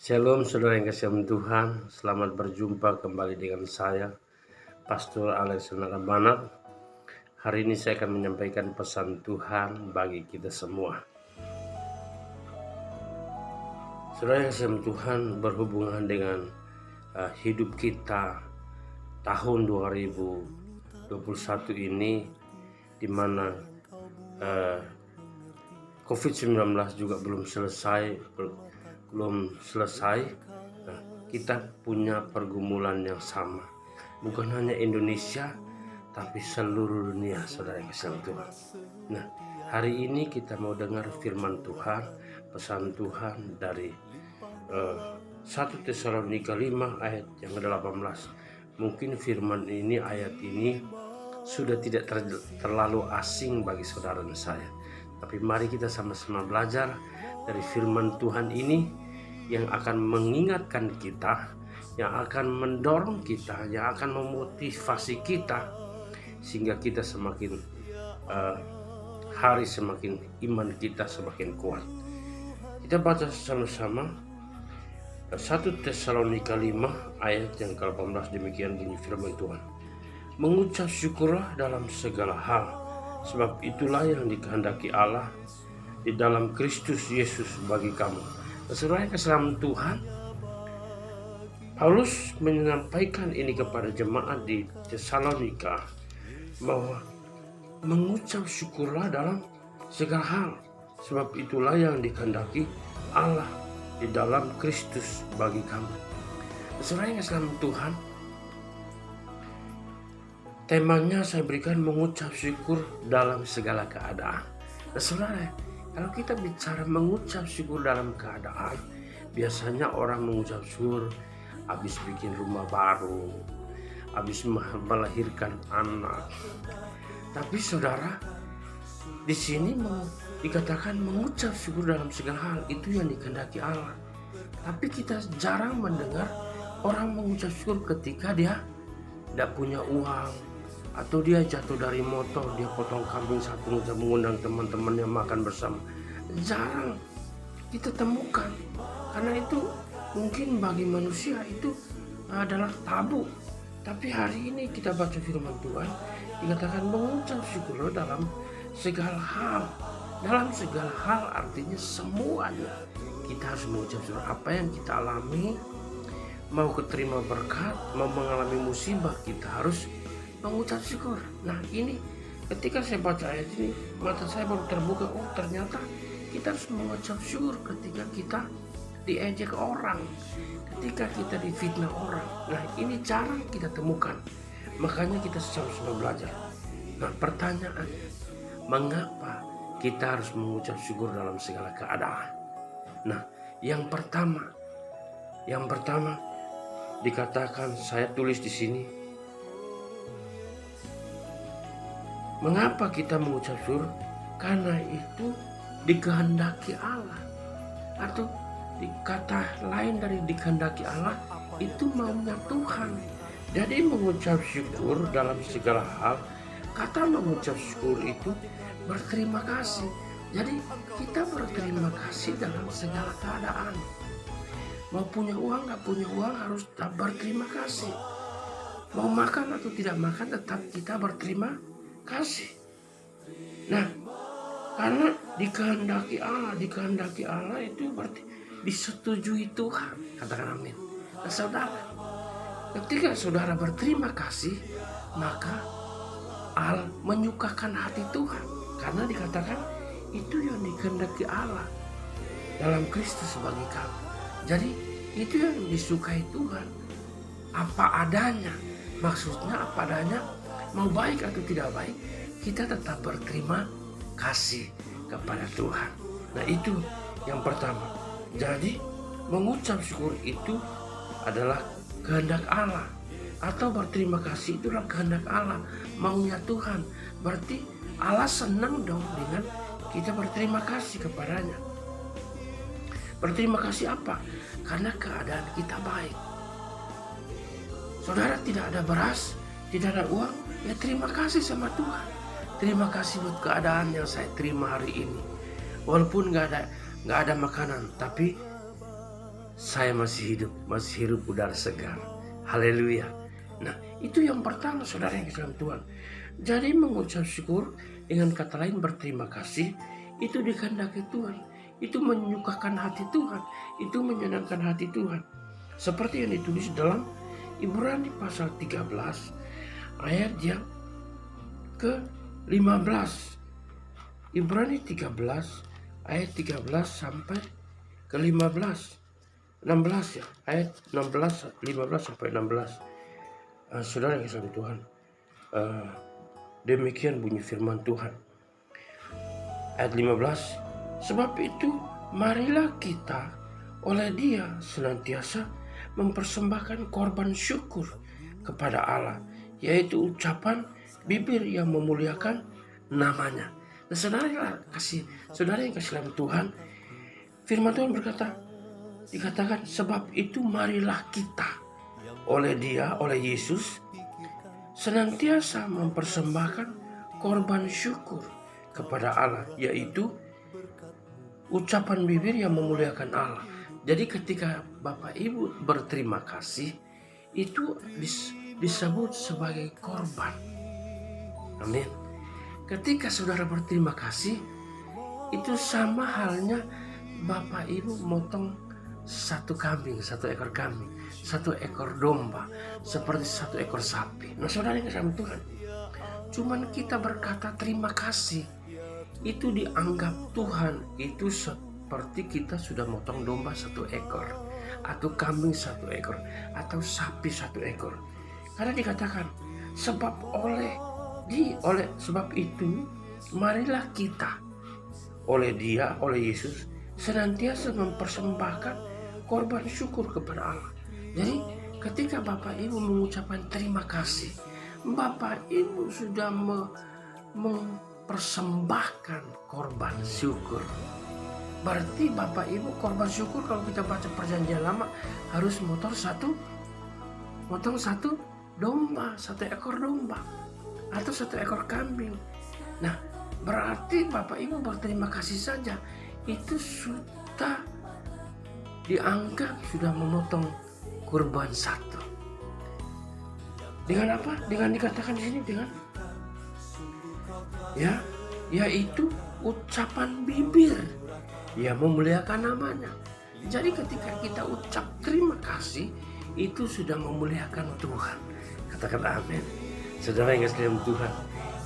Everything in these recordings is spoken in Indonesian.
Shalom saudara yang kasih Tuhan, selamat berjumpa kembali dengan saya, Pastor Alexander Rabanar. Hari ini saya akan menyampaikan pesan Tuhan bagi kita semua. Saudara yang kasih Tuhan, berhubungan dengan hidup kita tahun 2021 ini, di mana COVID-19 juga belum selesai. Nah, kita punya pergumulan yang sama, bukan hanya Indonesia tapi seluruh dunia, saudara yang kasih Tuhan. Nah, hari ini kita mau dengar firman Tuhan, pesan Tuhan dari 1 Tesalonika 5 ayat yang ke-18. Mungkin firman ini, ayat ini sudah tidak terlalu asing bagi saudara dan saya, tapi mari kita sama-sama belajar dari firman Tuhan ini yang akan mengingatkan kita, yang akan mendorong kita, yang akan memotivasi kita, sehingga kita semakin hari semakin iman kita semakin kuat. Kita baca sama-sama 1 Tesalonika 5 ayat yang ke-18. Demikian bunyi firman Tuhan. Mengucap syukurlah dalam segala hal, sebab itulah yang dikehendaki Allah di dalam Kristus Yesus bagi kamu. Saudara kesalahan Tuhan, Paulus menyampaikan ini kepada jemaat di Tesalonika, bahwa mengucap syukurlah dalam segala hal, sebab itulah yang dikehendaki Allah di dalam Kristus bagi kamu. Saudara kesalahan Tuhan, temanya saya berikan mengucap syukur dalam segala keadaan. Saudara, kalau kita bicara mengucap syukur dalam keadaan, biasanya orang mengucap syukur habis bikin rumah baru, habis melahirkan anak. Tapi saudara, di sini dikatakan mengucap syukur dalam segala hal, itu yang dikehendaki Allah. Tapi kita jarang mendengar orang mengucap syukur ketika dia tidak punya uang, atau dia jatuh dari motor, dia potong kambing satu, untuk mengundang teman-temannya makan bersama. Jarang kita temukan, karena itu mungkin bagi manusia itu adalah tabu. Tapi hari ini kita baca firman Tuhan, dikatakan mengucap syukur dalam segala hal. Dalam segala hal artinya semuanya kita harus mengucap syukur. Apa yang kita alami, mau keterima berkat, mau mengalami musibah, kita harus mengucap syukur. Nah, ini ketika saya baca ayat ini, mata saya baru terbuka. Oh, ternyata kita harus mengucap syukur ketika kita diejek orang, ketika kita difitnah orang. Nah, ini jarang kita temukan. Makanya kita sama-sama belajar. Nah, pertanyaan, mengapa kita harus mengucap syukur dalam segala keadaan? Nah, yang pertama dikatakan, saya tulis di sini, mengapa kita mengucap syukur? Karena itu dikehendaki Allah. Atau kata lain dari dikehendaki Allah, itu maunya Tuhan. Jadi mengucap syukur dalam segala hal, kata mengucap syukur itu berterima kasih. Jadi kita berterima kasih dalam segala keadaan. Mau punya uang, gak punya uang, harus berterima kasih. Mau makan atau tidak makan, tetap kita berterima kasih. Nah, karena dikehendaki Allah itu berarti disetujui Tuhan. Katakan amin. Nah, saudara, ketika saudara berterima kasih, maka Allah menyukakan hati Tuhan, karena dikatakan itu yang dikehendaki Allah dalam Kristus bagi kamu. Jadi itu yang disukai Tuhan, apa adanya. Maksudnya apa adanya, mau baik atau tidak baik, kita tetap berterima kasih kepada Tuhan. Nah, itu yang pertama. Jadi mengucap syukur itu adalah kehendak Allah, atau berterima kasih itulah kehendak Allah, maunya Tuhan. Berarti Allah senang dong dengan kita berterima kasih kepadanya. Berterima kasih apa? Karena keadaan kita baik. Saudara, tidak ada beras, tidak ada uang, ya terima kasih sama Tuhan. Terima kasih buat keadaan yang saya terima hari ini. Walaupun nggak ada makanan, tapi saya masih hirup udara segar. Haleluya. Nah, itu yang pertama saudara yang kasih Tuhan. Jadi mengucap syukur, dengan kata lain berterima kasih, itu dikehendaki Tuhan. Itu menyukakan hati Tuhan, itu menyenangkan hati Tuhan. Seperti yang ditulis dalam Ibrani pasal 13 ayat yang ke-15. Ibrani 13 ayat 13 sampai ke-15. 16 ya, ayat 16, 15 sampai 16. Saudara yang kasih Tuhan, demikian bunyi firman Tuhan. Ayat 15, sebab itu marilah kita oleh Dia senantiasa mempersembahkan korban syukur kepada Allah, yaitu ucapan bibir yang memuliakan namanya. Nah, saudara yang kasih Tuhan, firman Tuhan dikatakan sebab itu marilah kita oleh Dia, oleh Yesus, senantiasa mempersembahkan korban syukur kepada Allah, yaitu ucapan bibir yang memuliakan Allah. Jadi ketika Bapak Ibu berterima kasih, itu disebut sebagai korban. Amin. Ketika saudara berterima kasih, itu sama halnya Bapak Ibu motong satu ekor kambing, satu ekor domba, seperti satu ekor sapi. Nah, saudara yang kasih Tuhan, cuman kita berkata terima kasih, itu dianggap Tuhan itu seperti kita sudah motong domba satu ekor, atau kambing satu ekor, atau sapi satu ekor. Karena dikatakan sebab sebab itu marilah kita oleh Dia, oleh Yesus, senantiasa mempersembahkan korban syukur kepada Allah. Jadi ketika Bapak Ibu mengucapkan terima kasih, Bapak Ibu sudah mempersembahkan korban syukur. Berarti Bapak Ibu korban syukur, kalau kita baca perjanjian lama, harus motong satu domba, satu ekor domba, atau satu ekor kambing. Nah, berarti Bapak Ibu berterima kasih saja, itu sudah dianggap sudah memotong kurban satu. Dengan apa? Dengan dikatakan di sini dengan yaitu ucapan bibir yang memuliakan namanya. Jadi ketika kita ucap terima kasih, itu sudah memuliakan Tuhan. Katakan amin. Saudara yang kasih Tuhan,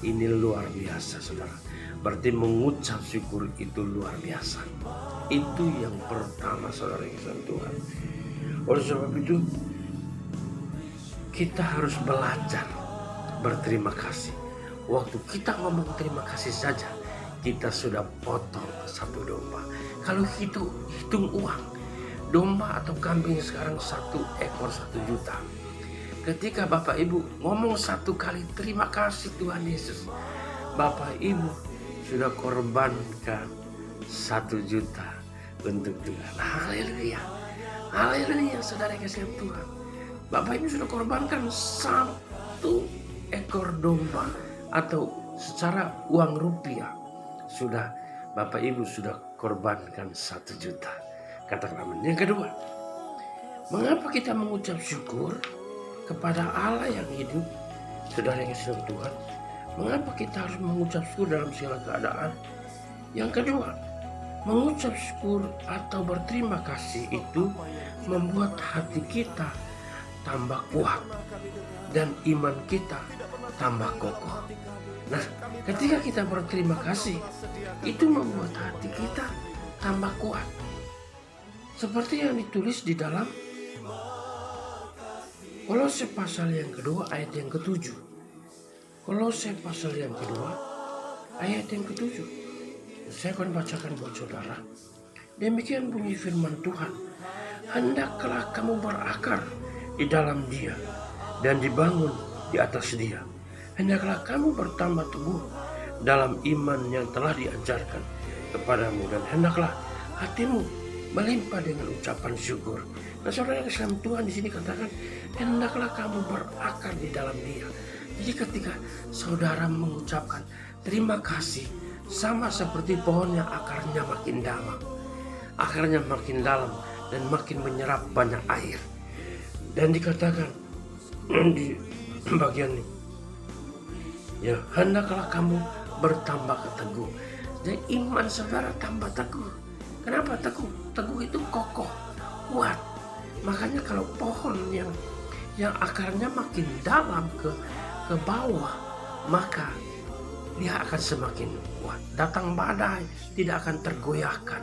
ini luar biasa saudara. Berarti mengucap syukur itu luar biasa. Itu yang pertama saudara yang kasih Tuhan. Oleh sebab itu kita harus belajar berterima kasih. Waktu kita ngomong terima kasih saja, kita sudah potong satu domba. Kalau hitung uang, domba atau kambing sekarang satu ekor 1 juta. Ketika Bapak Ibu ngomong satu kali terima kasih Tuhan Yesus, Bapak Ibu sudah korbankan 1 juta untuk Tuhan. Haleluya. Haleluya, saudara kasih Tuhan. Bapak Ibu sudah korbankan 1 ekor domba, atau secara uang rupiah sudah Bapak Ibu sudah korbankan 1 juta. Katakan amin. Yang kedua, mengapa kita mengucap syukur kepada Allah yang hidup? Saudara yang kasih Tuhan, mengapa kita harus mengucap syukur dalam segala keadaan? Yang kedua, mengucap syukur atau berterima kasih itu membuat hati kita tambah kuat dan iman kita tambah kokoh. Nah, ketika kita berterima kasih, itu membuat hati kita tambah kuat. Seperti yang ditulis di dalam Kolose pasal yang kedua ayat yang ke-7. Kolose pasal yang kedua ayat yang ke-7. Saya akan bacakan buat saudara. Demikian bunyi firman Tuhan. Hendaklah kamu berakar di dalam Dia dan dibangun di atas Dia. Hendaklah kamu bertambah teguh dalam iman yang telah diajarkan kepadamu, dan hendaklah hatimu melimpah dengan ucapan syukur. Nah, saudara Islam Tuhan di sini katakan, hendaklah kamu berakar di dalam Dia. Jadi ketika saudara mengucapkan terima kasih, sama seperti pohon yang akarnya makin dalam. Akarnya makin dalam dan makin menyerap banyak air. Dan dikatakan di bagian ini, ya, hendaklah kamu bertambah teguh. Jadi iman saudara tambah teguh. Kenapa teguh? Teguh itu kokoh, kuat. Makanya kalau pohon yang akarnya makin dalam ke bawah, maka dia akan semakin kuat. Datang badai tidak akan tergoyahkan.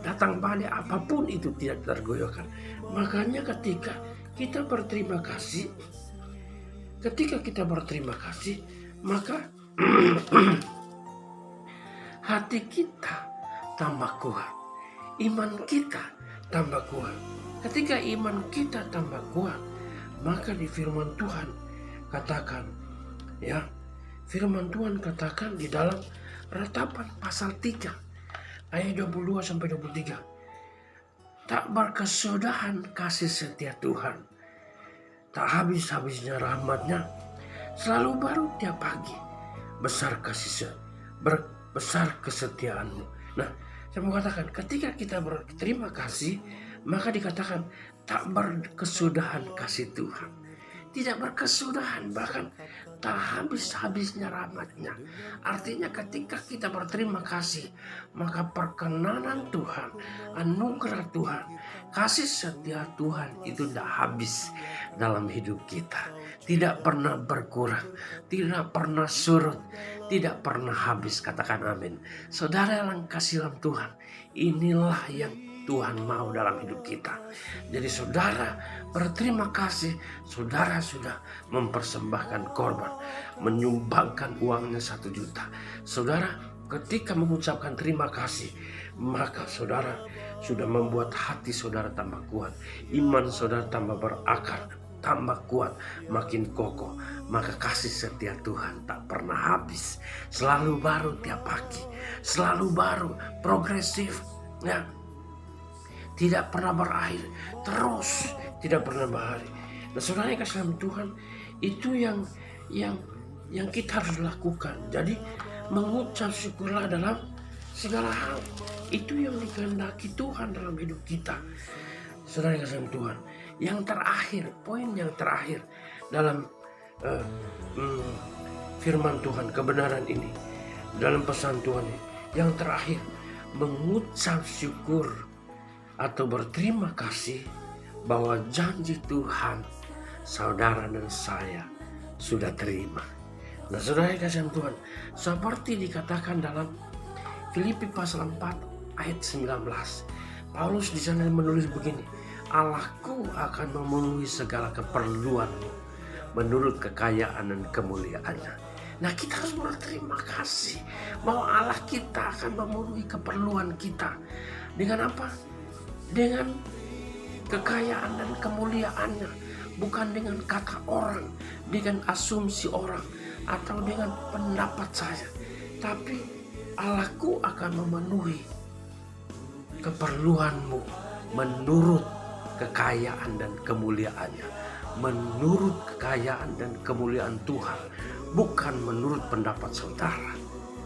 Datang badai apapun itu tidak tergoyahkan. Makanya ketika kita berterima kasih, maka hati kita tambah kuat, iman kita tambah kuat. Ketika iman kita tambah kuat, maka di firman Tuhan katakan, ya, firman Tuhan katakan di dalam Ratapan pasal 3 ayat 22 sampai 23. Tak berkesudahan kasih setia Tuhan, tak habis-habisnya rahmatnya, selalu baru tiap pagi. Besar kesetiaanmu. Nah, saya mau katakan, ketika kita berterima kasih, maka dikatakan tak berkesudahan kasih Tuhan. Tidak berkesudahan, bahkan tak habis-habisnya rahmatnya. Artinya ketika kita berterima kasih, maka perkenanan Tuhan, anugerah Tuhan, kasih setia Tuhan itu tidak habis dalam hidup kita. Tidak pernah berkurang, tidak pernah surut, tidak pernah habis. Katakan amin. Saudara yang kasih dalam Tuhan, inilah yang Tuhan mau dalam hidup kita. Jadi saudara berterima kasih, saudara sudah mempersembahkan korban, menyumbangkan uangnya 1 juta. Saudara ketika mengucapkan terima kasih, maka saudara sudah membuat hati saudara tambah kuat, iman saudara tambah berakar, tambah kuat, makin kokoh. Maka kasih setia Tuhan tak pernah habis, selalu baru tiap pagi, selalu baru, progresif, ya, tidak pernah berakhir, terus tidak pernah berakhir. Nah, saudara yang kasih dalam Tuhan, itu yang kita harus lakukan. Jadi mengucap syukurlah dalam segala hal. Itu yang dikehendaki Tuhan dalam hidup kita. Saudara yang kasih dalam Tuhan, yang terakhir, poin yang terakhir dalam firman Tuhan, kebenaran ini, dalam pesan Tuhan ini, yang terakhir, mengucap syukur atau berterima kasih bahwa janji Tuhan saudara dan saya sudah terima. Nah, saudara yang kasih Tuhan, seperti dikatakan dalam Filipi pasal 4 ayat 19, Paulus di sana menulis begini, Allahku akan memenuhi segala keperluanmu menurut kekayaan dan kemuliaannya. Nah, kita harus berterima kasih bahwa Allah kita akan memenuhi keperluan kita. Dengan apa? Dengan kekayaan dan kemuliaannya, bukan dengan kata orang, dengan asumsi orang, atau dengan pendapat saya, tapi Allahku akan memenuhi keperluanmu menurut kekayaan dan kemuliaannya, menurut kekayaan dan kemuliaan Tuhan, bukan menurut pendapat saudara.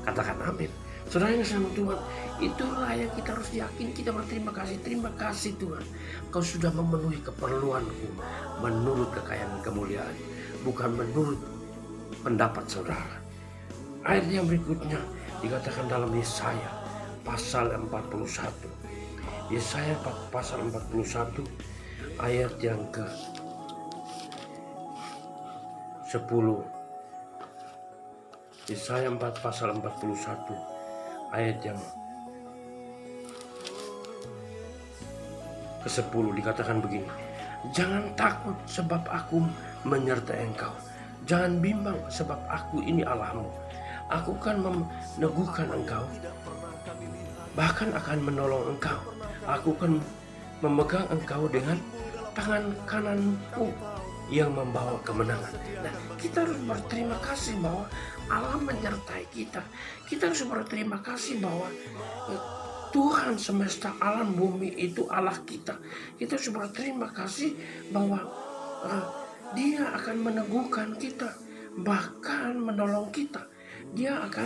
Katakan amin. Saudara yang sama Tuhan, itulah yang kita harus yakin. Kita berterima kasih. Terima kasih Tuhan, Kau sudah memenuhi keperluanku menurut kekayaan dan kemuliaan, bukan menurut pendapat saudara. Ayat yang berikutnya dikatakan dalam Yesaya pasal 41. Yesaya pasal 41 ayat yang ke 10. Yesaya pasal 41 ayat yang ke-10 dikatakan begini, jangan takut sebab aku menyertai engkau, jangan bimbang sebab aku ini Allahmu, aku akan meneguhkan engkau, bahkan akan menolong engkau, aku akan memegang engkau dengan tangan kananku yang membawa kemenangan. Nah, kita harus berterima kasih bahwa Allah menyertai kita. Kita harus berterima kasih bahwa Tuhan semesta alam bumi itu Allah kita. Kita harus berterima kasih bahwa Dia akan meneguhkan kita, bahkan menolong kita. Dia akan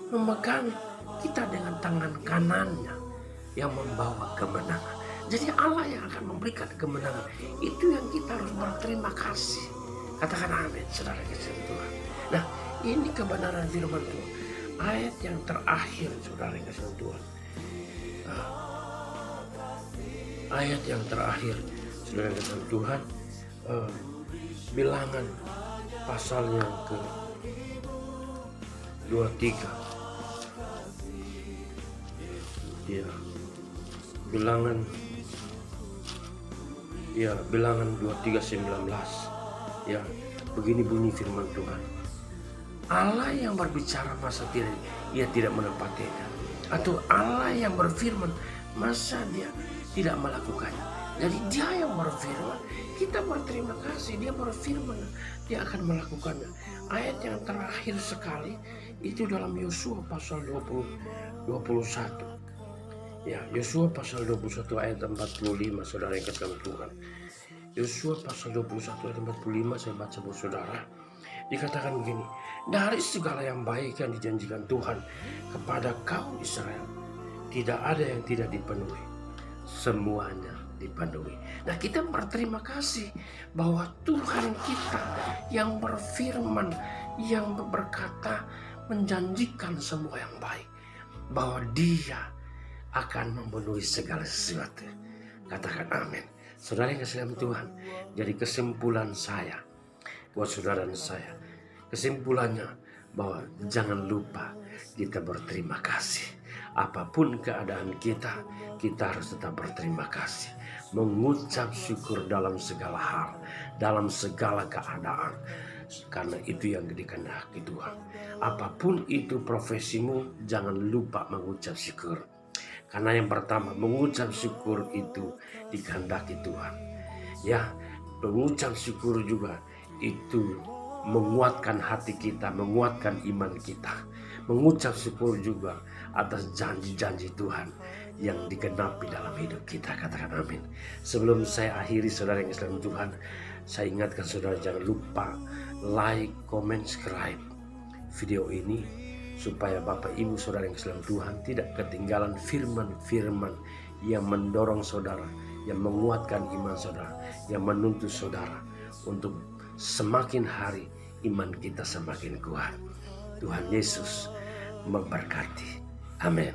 memegang kita dengan tangan kanannya yang membawa kemenangan. Jadi Allah yang akan memberikan kemenangan. Itu yang kita harus berterima kasih. Katakan amin, saudara kasih Tuhan. Nah, ini kebenaran firman Tuhan. Ayat yang terakhir, saudara kasih Tuhan. Ayat yang terakhir, saudara kasih Tuhan. Bilangan pasal yang ke 23. Ya, bilangan 23:19. Ya, begini bunyi firman Tuhan. Allah yang berbicara masa ia tidak menepatinya, atau Allah yang berfirman masa dia tidak melakukannya. Jadi dia yang berfirman, kita berterima kasih, dia berfirman, dia akan melakukannya. Ayat yang terakhir sekali itu dalam Yosua pasal 21. Ya, Yosua pasal 21 ayat 45, saudara yang kasih Tuhan. Yosua pasal 21 ayat 45, saya baca buat saudara. Dikatakan begini, dari segala yang baik yang dijanjikan Tuhan kepada kaum Israel, tidak ada yang tidak dipenuhi. Semuanya dipenuhi. Nah, kita berterima kasih bahwa Tuhan kita yang berfirman, yang berkata, menjanjikan semua yang baik, bahwa Dia akan memenuhi segala sesuatu. Katakan amin. Saudara yang kasih Tuhan, jadi kesimpulan saya buat saudara dan saya, kesimpulannya bahwa jangan lupa kita berterima kasih. Apapun keadaan kita harus tetap berterima kasih, mengucap syukur dalam segala hal, dalam segala keadaan, karena itu yang dikehendaki Tuhan. Apapun itu profesimu, jangan lupa mengucap syukur. Karena yang pertama, mengucap syukur itu dikehendaki Tuhan. Ya, mengucap syukur juga itu menguatkan hati kita, menguatkan iman kita. Mengucap syukur juga atas janji-janji Tuhan yang digenapi dalam hidup kita. Katakan amin. Sebelum saya akhiri, saudara yang Islam Tuhan, saya ingatkan saudara jangan lupa like, comment, subscribe video ini, supaya Bapak Ibu saudara yang Islam Tuhan tidak ketinggalan firman-firman yang mendorong saudara, yang menguatkan iman saudara, yang menuntun saudara untuk semakin hari iman kita semakin kuat. Tuhan Yesus memberkati. Amin.